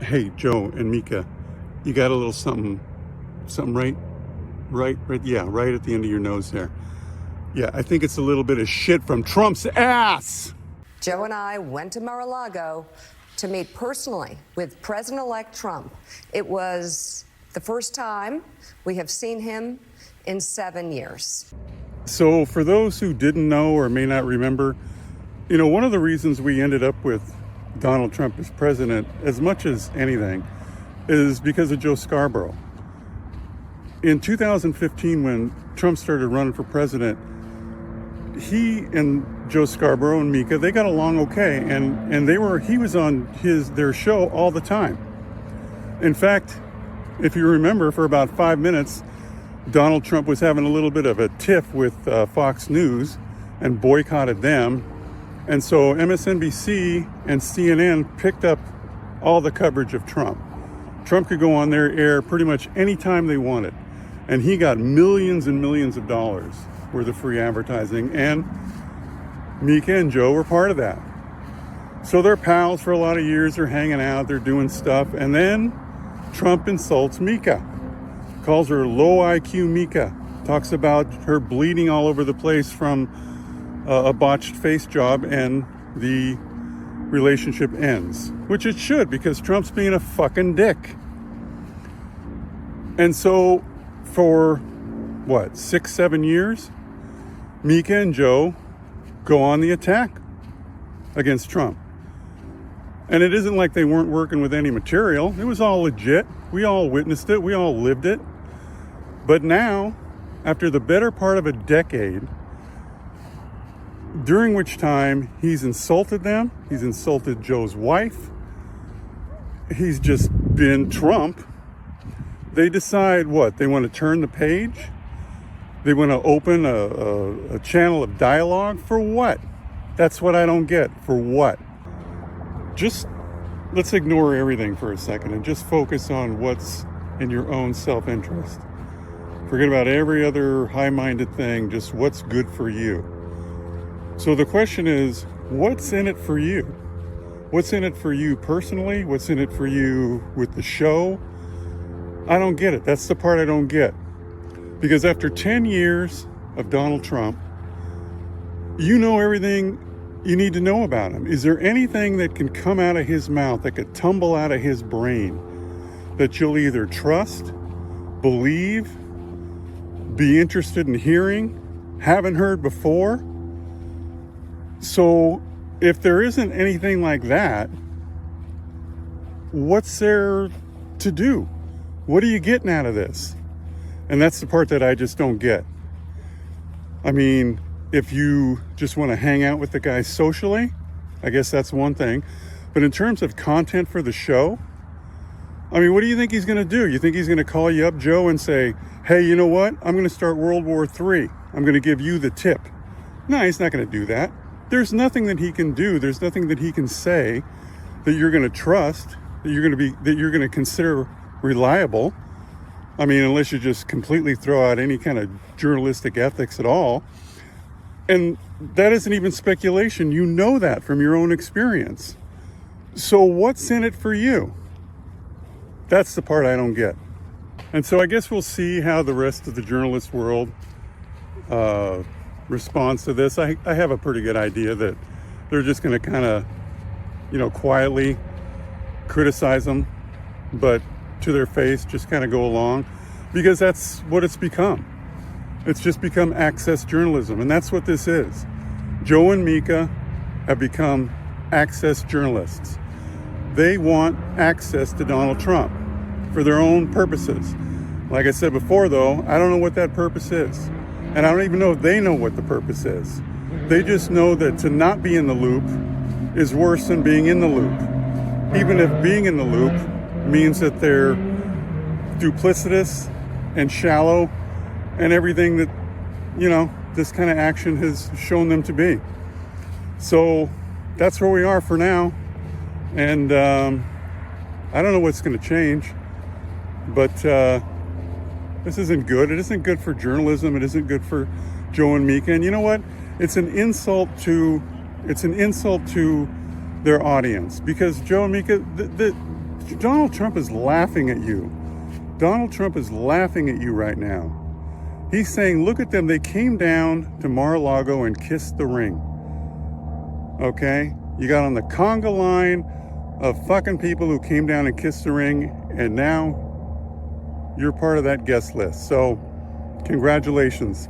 Hey, Joe and Mika, you got a little something right, yeah, right at the end of your nose there. Yeah, I think it's a little bit of shit from Trump's ass. Joe and I went to Mar-a-Mardo to meet personally with President-elect Trump. It was the first time we have seen him in 7 years. So for those who didn't know or may not remember, one of the reasons we ended up with Donald Trump as president, as much as anything, is because of Joe Scarborough. In 2015, when Trump started running for president, he and Joe Scarborough and Mika, they got along okay, and he was on their show all the time. In fact, if you remember, for about 5 minutes, Donald Trump was having a little bit of a tiff with Fox News and boycotted them. And so MSNBC and CNN picked up all the coverage of Trump. Trump could go on their air pretty much any time they wanted. And he got millions and millions of dollars worth of free advertising. And Mika and Joe were part of that. So they're pals for a lot of years. They're hanging out. They're doing stuff. And then Trump insults Mika. Calls her low IQ Mika. Talks about her bleeding all over the place from a botched face job, and the relationship ends, which it should, because Trump's being a fucking dick. And so for 6-7 years, Mika and Joe go on the attack against Trump. And it isn't like they weren't working with any material. It was all legit. We all witnessed it. We all lived it. But now, after the better part of a decade, during which time he's insulted them, he's insulted Joe's wife, he's just been Trump, they decide they want to turn the page? They want to open a channel of dialogue? For what? That's what I don't get. For what? Just let's ignore everything for a second and just focus on what's in your own self-interest. Forget about every other high-minded thing, just what's good for you. So the question is, what's in it for you? What's in it for you personally? What's in it for you with the show? I don't get it. That's the part I don't get. Because after 10 years of Donald Trump, you know everything you need to know about him. Is there anything that can come out of his mouth, that could tumble out of his brain, that you'll either trust, believe, be interested in hearing, haven't heard before? So if there isn't anything like that, what's there to do? What are you getting out of this? And that's the part that I just don't get. I mean, if you just want to hang out with the guy socially, I guess that's one thing. But in terms of content for the show, I mean, what do you think he's going to do? You think he's going to call you up, Joe, and say, hey, you know what? I'm going to start World War III. I'm going to give you the tip. No, he's not going to do that. There's nothing that he can do. There's nothing that he can say that you're going to trust, that you're going to consider reliable. I mean, unless you just completely throw out any kind of journalistic ethics at all. And that isn't even speculation. You know that from your own experience. So what's in it for you? That's the part I don't get. And so I guess we'll see how the rest of the journalist world responds to this. I have a pretty good idea that they're just going to kind of, quietly criticize them, but to their face, just kind of go along, because that's what it's become. It's just become access journalism, and that's what this is. Joe and Mika have become access journalists. They want access to Donald Trump for their own purposes. Like I said before, though, I don't know what that purpose is. And I don't even know if they know what the purpose is. They just know that to not be in the loop is worse than being in the loop. Even if being in the loop means that they're duplicitous and shallow and everything that, this kind of action has shown them to be. So that's where we are for now. And I don't know what's going to change, but this isn't good. It isn't good for journalism. It isn't good for Joe and Mika. And you know what? It's an insult to their audience, because Joe and Mika, Donald Trump is laughing at you. Donald Trump is laughing at you right now. He's saying, look at them. They came down to Mar-a-Lago and kissed the ring. Okay? You got on the conga line of fucking people who came down and kissed the ring, and now you're part of that guest list. So, congratulations.